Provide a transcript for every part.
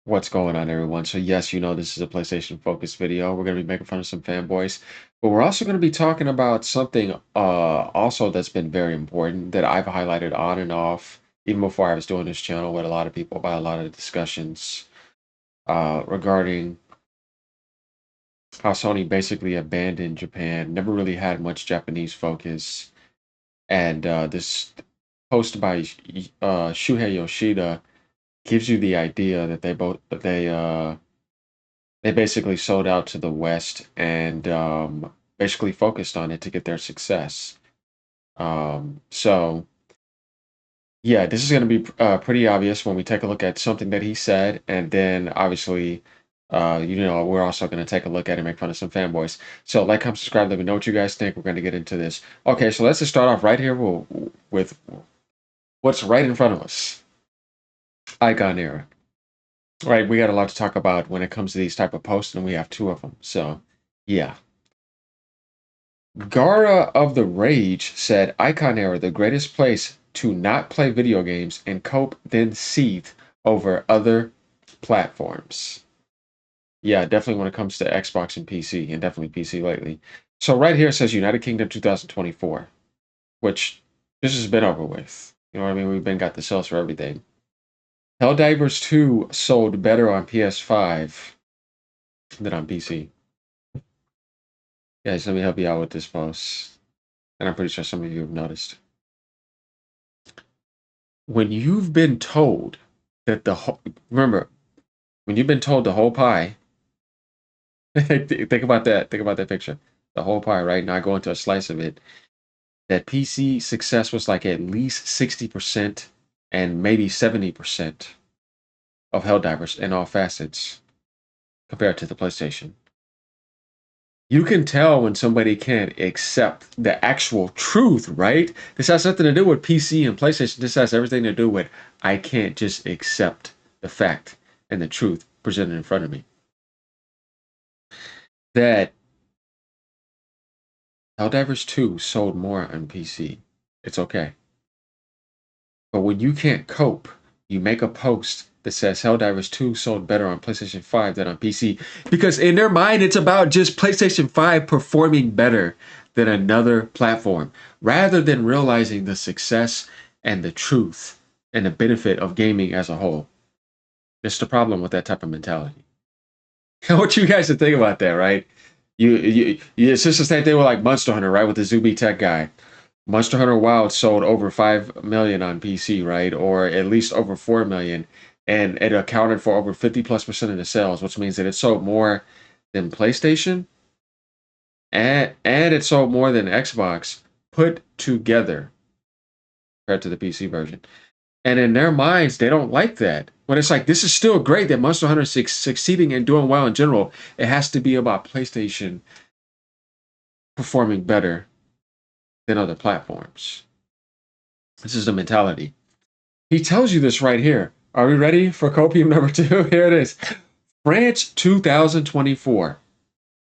What's going on, everyone? So yes, you know this is a PlayStation focused video. We're going to be making fun of some fanboys, but we're also going to be talking about something also that's been very important that I've highlighted on and off even before I was doing this channel with a lot of people about a lot of discussions regarding how Sony basically abandoned Japan, never really had much Japanese focus, and this post by Shuhei Yoshida gives you the idea that they basically sold out to the West and basically focused on it to get their success. So, yeah, this is going to be pretty obvious when we take a look at something that he said, and then obviously, we're also going to take a look at and make fun of some fanboys. So, like, comment, subscribe, let me know what you guys think. We're going to get into this. Okay, so let's just start off right here with what's right in front of us. IconEra. Right, we got a lot to talk about when it comes to these type of posts, and we have two of them. So, yeah. Gara of the Rage said, IconEra, the greatest place to not play video games and cope then seethe over other platforms. Yeah, definitely when it comes to Xbox and PC, and definitely PC lately. So right here it says United Kingdom 2024, which this has been over with. You know what I mean? We've been got the sales for everything. Helldivers 2 sold better on PS5 than on PC. Guys, let me help you out with this post. And I'm pretty sure some of you have noticed. When you've been told that the whole, remember, when you've been told the whole pie, think about that. Think about that picture. The whole pie, right? Now go into a slice of it. That PC success was like at least 60% and maybe 70% of Helldivers in all facets compared to the PlayStation. You can tell when somebody can't accept the actual truth, right? This has nothing to do with PC and PlayStation. This has everything to do with I can't just accept the fact and the truth presented in front of me. That Helldivers 2 sold more on PC. It's okay. But when you can't cope, you make a post that says Helldivers 2 sold better on PlayStation 5 than on PC. Because in their mind, it's about just PlayStation 5 performing better than another platform, rather than realizing the success and the truth and the benefit of gaming as a whole. That's the problem with that type of mentality. I want you guys to think about that, right? It's just the same thing with like Monster Hunter, right? With the Zuby Tech guy. Monster Hunter Wild sold over 5 million on PC, right? Or at least over 4 million. And it accounted for over 50+% of the sales, which means that it sold more than PlayStation and it sold more than Xbox put together compared to the PC version. And in their minds, they don't like that. When it's like, this is still great that Monster Hunter is succeeding and doing well in general. It has to be about PlayStation performing better than other platforms. This is the mentality. He tells you this right here. Are we ready for copium number 2? Here it is. France 2024.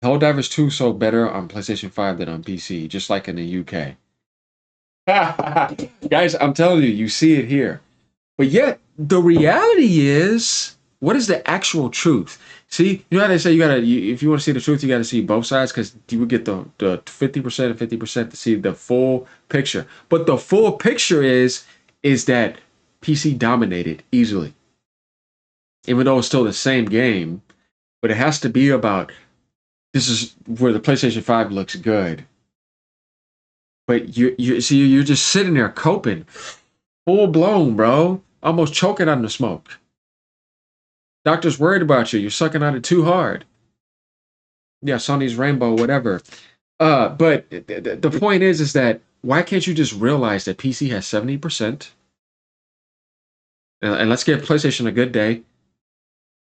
Helldivers 2 sold better on PlayStation 5 than on PC, just like in the UK. Guys, I'm telling you, you see it here. But yet, the reality is, what is the actual truth? See, you know how they say if you want to see the truth, you got to see both sides because you would get the 50% and 50% to see the full picture. But the full picture is that PC dominated easily, even though it's still the same game. But it has to be about this is where the PlayStation 5 looks good. But you see, you're just sitting there coping, full blown, bro, almost choking on the smoke. Doctor's worried about you. You're sucking on it too hard. Yeah, Sony's Rainbow, whatever. But the point is that why can't you just realize that PC has 70%? And let's give PlayStation a good day.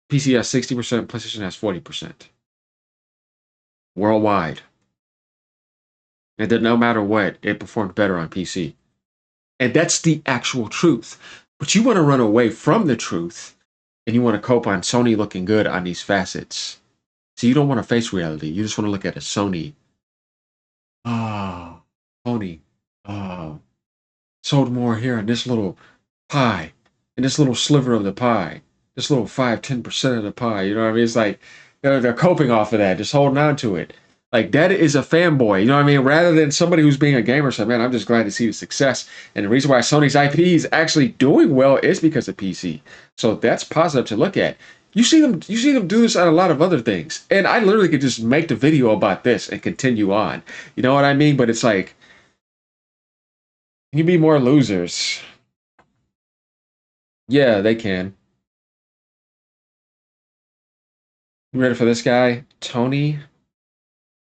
PC has 60%, PlayStation has 40%. Worldwide. And that no matter what, it performed better on PC. And that's the actual truth. But you want to run away from the truth and you want to cope on Sony looking good on these facets. So you don't want to face reality. You just want to look at a Sony. Oh, Sony. Oh, sold more here in this little pie, in this little sliver of the pie. This little 5, 10% of the pie. You know what I mean? It's like they're coping off of that, just holding on to it. Like that is a fanboy. You know what I mean? Rather than somebody who's being a gamer, so man, I'm just glad to see the success. And the reason why Sony's IP is actually doing well is because of PC. So that's positive to look at. You see them do this on a lot of other things. And I literally could just make the video about this and continue on. You know what I mean? But it's like you be more losers. Yeah, they can. You ready for this guy? Tony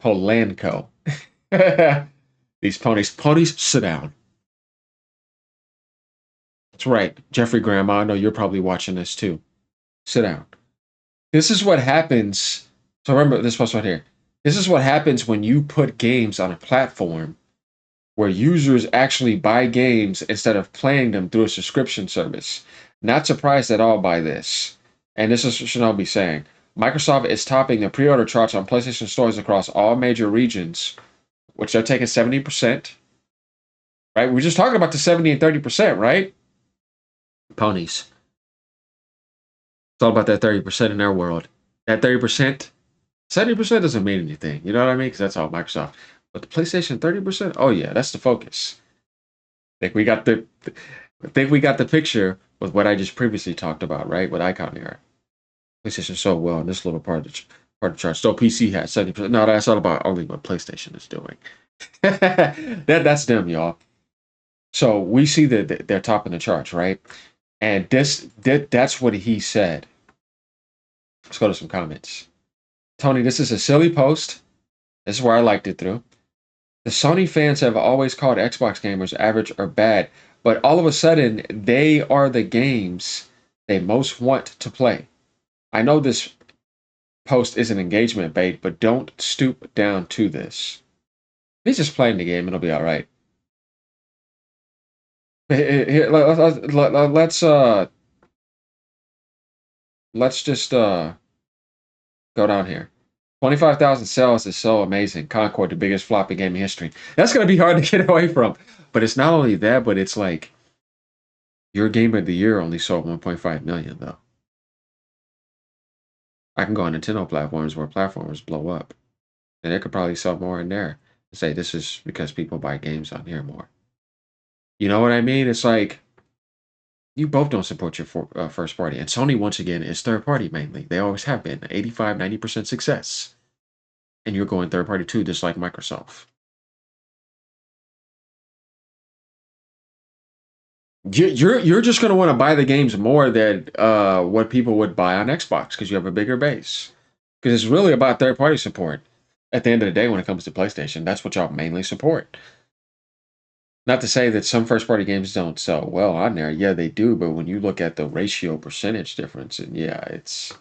Polanco. These ponies, sit down. That's right. Jeffrey Grandma, I know you're probably watching this too. Sit down. This is what happens. So remember this post right here. This is what happens when you put games on a platform where users actually buy games instead of playing them through a subscription service. Not surprised at all by this. And this is what Chanel be saying. Microsoft is topping the pre-order charts on PlayStation stores across all major regions, which they're taking 70%. Right? We're just talking about the 70 and 30%, right? Ponies. It's all about that 30% in their world. That 30%, 70% doesn't mean anything. You know what I mean? Because that's all Microsoft. But the PlayStation 30%, oh yeah, that's the focus. I think we got the picture with what I just previously talked about, right? With IconEra. PlayStation so well in this little part of the chart. Still PC has 70%. No, that's all about only what PlayStation is doing. That's them, y'all. So we see that they're topping the charts, right? And that's what he said. Let's go to some comments. Tony, this is a silly post. This is where I liked it through. The Sony fans have always called Xbox gamers average or bad, but all of a sudden, they are the games they most want to play. I know this post is an engagement bait, but don't stoop down to this. He's just playing the game, it'll be all right. Here, let's just go down here. 25,000 sales is so amazing. Concord, the biggest floppy game in history. That's going to be hard to get away from. But it's not only that, but it's like your game of the year only sold 1.5 million, though. I can go on Nintendo platforms where platforms blow up. And it could probably sell more in there. And say this is because people buy games on here more. You know what I mean? It's like you both don't support your first party. And Sony, once again, is third party mainly. They always have been 85, 90% success. And you're going third party too, just like Microsoft. You're just going to want to buy the games more than what people would buy on Xbox because you have a bigger base. Because it's really about third party support. At the end of the day, when it comes to PlayStation, that's what y'all mainly support. Not to say that some first party games don't sell well on there. Yeah, they do. But when you look at the ratio percentage difference, and yeah, it's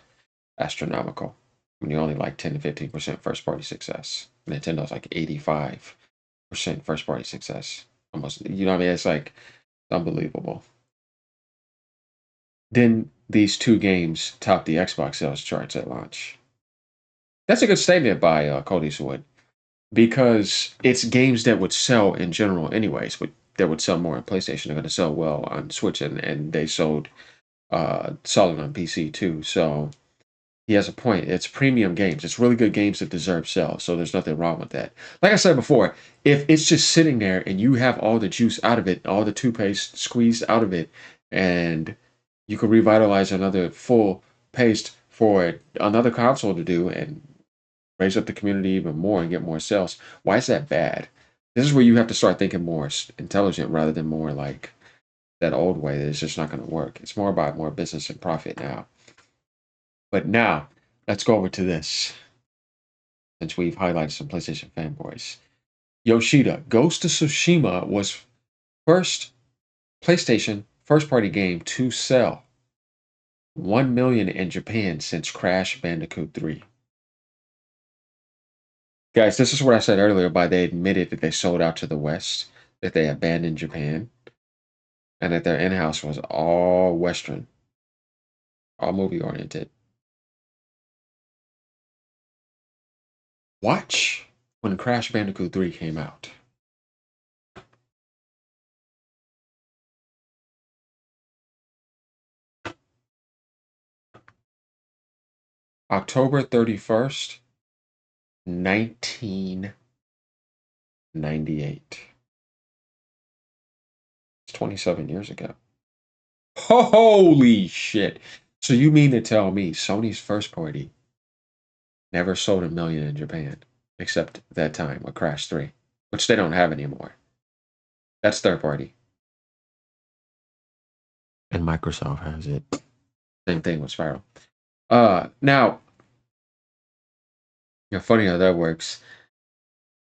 astronomical. When you only like 10 to 15% first party success. Nintendo's like 85% first party success. Almost, you know what I mean? It's like unbelievable. Then these two games top the Xbox sales charts at launch. That's a good statement by Cody Swood because it's games that would sell in general, anyways, but that would sell more on PlayStation. They're going to sell well on Switch, and they sold solid on PC too. So he has a point. It's premium games. It's really good games that deserve sales. So there's nothing wrong with that. Like I said before, if it's just sitting there and you have all the juice out of it, all the toothpaste squeezed out of it, and you can revitalize another full paste for another console to do and raise up the community even more and get more sales. Why is that bad? This is where you have to start thinking more intelligent rather than more like that old way that it's just not going to work. It's more about more business and profit now. But now, let's go over to this. Since we've highlighted some PlayStation fanboys. Yoshida, Ghost of Tsushima was first PlayStation first-party game to sell 1 million in Japan since Crash Bandicoot 3. Guys, this is what I said earlier by they admitted that they sold out to the West, that they abandoned Japan, and that their in-house was all Western, all movie-oriented. Watch when Crash Bandicoot 3 came out. October 31st, 1998. It's 27 years ago. Holy shit. So you mean to tell me Sony's first party never sold 1 million in Japan, except that time with Crash 3, which they don't have anymore. That's third party. And Microsoft has it. Same thing with Spiral. Now, funny how that works.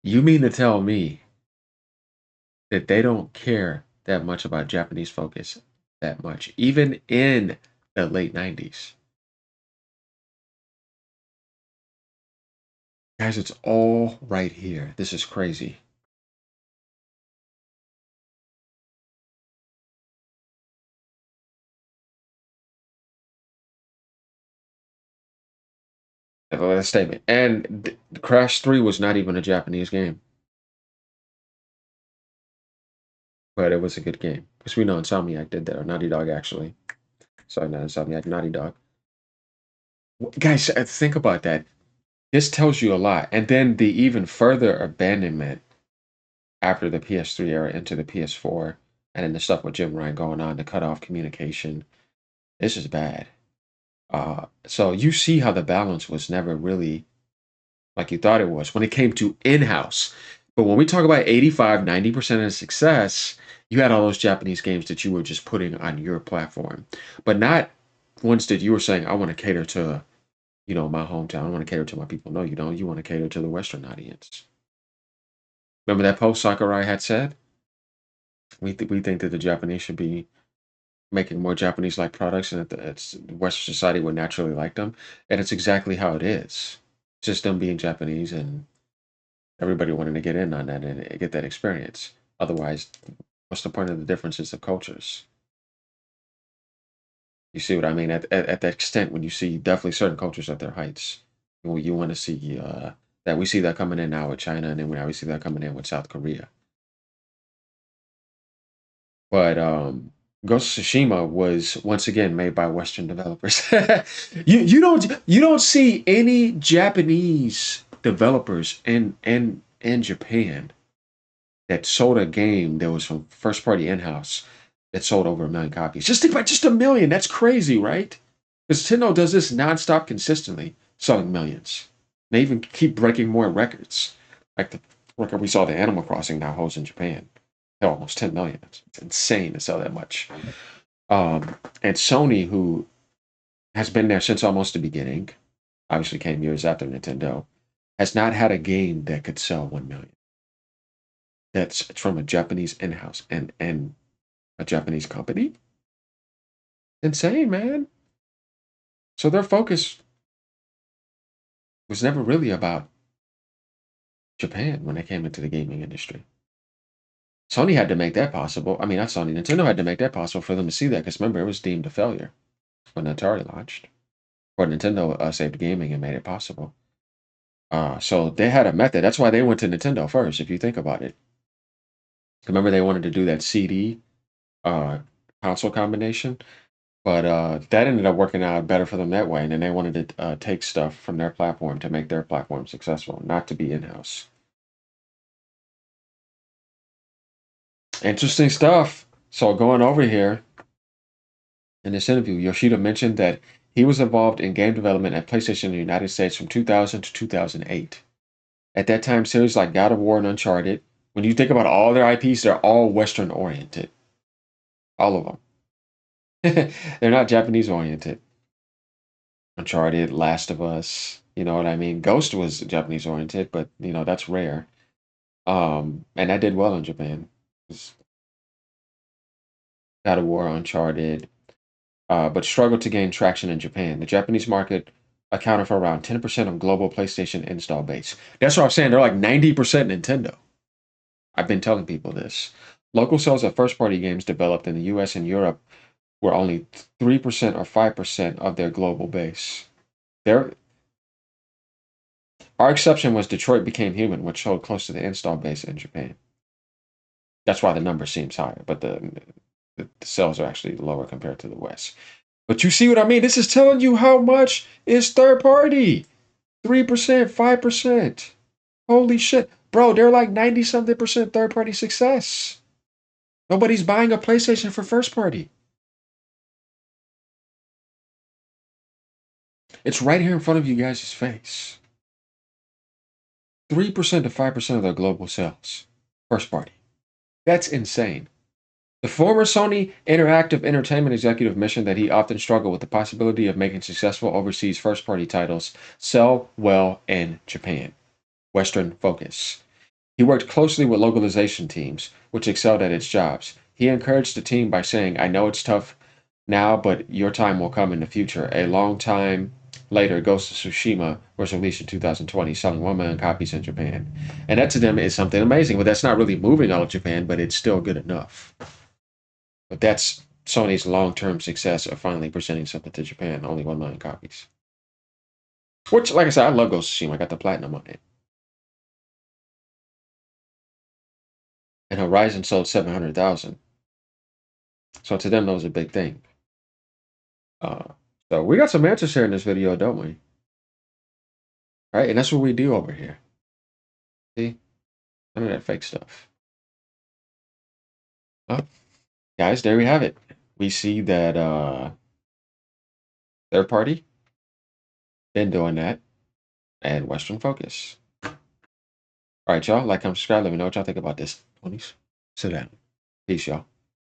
You mean to tell me that they don't care that much about Japanese focus that much, even in the late 90s? Guys, it's all right here. This is crazy. That statement. And Crash 3 was not even a Japanese game, but it was a good game. Because we know Insomniac did that, or Naughty Dog, actually. Sorry, not Insomniac, Naughty Dog. Guys, think about that. This tells you a lot. And then the even further abandonment after the PS3 era into the PS4, and then the stuff with Jim Ryan going on to cut off communication. This is bad. So you see how the balance was never really like you thought it was when it came to in-house. But when we talk about 85, 90% of success, you had all those Japanese games that you were just putting on your platform, but not ones that you were saying, I want to cater to, my hometown. I want to cater to my people. No, you don't. You want to cater to the Western audience. Remember that post Sakurai had said? We think that the Japanese should be making more Japanese-like products, and that the Western society would naturally like them. And it's exactly how it is. It's just them being Japanese and everybody wanting to get in on that and get that experience. Otherwise, what's the point of the differences of cultures? You see what I mean? At that extent, when you see definitely certain cultures at their heights, you want to see that. We see that coming in now with China, and then we obviously see that coming in with South Korea. But Ghost of Tsushima was once again made by Western developers. You don't see any Japanese developers in Japan that sold a game that was from first party in house that sold over 1 million copies. Just think about just 1 million. That's crazy, right? Because Nintendo does this nonstop consistently, selling millions. They even keep breaking more records. Like the record we saw the Animal Crossing now holds in Japan. They're almost 10 million. It's insane to sell that much. And Sony, who has been there since almost the beginning, obviously came years after Nintendo, has not had a game that could sell 1 million. That's from a Japanese in-house and a Japanese company. Insane, man. So their focus was never really about Japan when they came into the gaming industry. Sony had to make that possible. I mean, not Sony, Nintendo had to make that possible for them to see that, because remember, it was deemed a failure when Atari launched. But Nintendo saved gaming and made it possible. So they had a method. That's why they went to Nintendo first, if you think about it. Remember, they wanted to do that CD uh, console combination, but that ended up working out better for them that way. And then they wanted to take stuff from their platform to make their platform successful, not to be in-house. Interesting stuff. So going over here in this interview, Yoshida mentioned that he was involved in game development at PlayStation in the United States from 2000 to 2008. At that time, series like God of War and Uncharted, when you think about all their IPs, they're all Western oriented. All of them. They're not Japanese oriented. Uncharted, Last of Us, you know what I mean? Ghost was Japanese oriented, but that's rare. And that did well in Japan. God of War, Uncharted, but struggled to gain traction in Japan. The Japanese market accounted for around 10% of global PlayStation install base. That's what I'm saying. They're like 90% Nintendo. I've been telling people this. Local sales of first party games developed in the US and Europe were only 3% or 5% of their global base. Our exception was Detroit Became Human, which sold close to the install base in Japan. That's why the number seems higher, but the sales are actually lower compared to the West. But you see what I mean? This is telling you how much is third party. 3%, 5%. Holy shit. Bro, they're like 90 something percent third party success. Nobody's buying a PlayStation for first party. It's right here in front of you guys' face. 3% to 5% of their global sales. First party. That's insane. The former Sony Interactive Entertainment executive mentioned that he often struggled with the possibility of making successful overseas first party titles sell well in Japan. Western focus. He worked closely with localization teams, which excelled at its jobs. He encouraged the team by saying, I know it's tough now, but your time will come in the future. A long time later, Ghost of Tsushima was released in 2020, selling 1 million copies in Japan. And that to them is something amazing, but that's not really moving out of Japan, but it's still good enough. But that's Sony's long-term success of finally presenting something to Japan, only 1 million copies. Which, like I said, I love Ghost of Tsushima. I got the platinum on it. And Horizon sold 700,000. So to them, that was a big thing. Uh, so we got some answers here in this video, don't we? Right? And that's what we do over here. See? None of that fake stuff. Oh, guys, there we have it. We see that third party been doing that and Western focus. All right, y'all. Like, comment, subscribe. Let me know what y'all think about this. 20s. Sit down. Peace, y'all.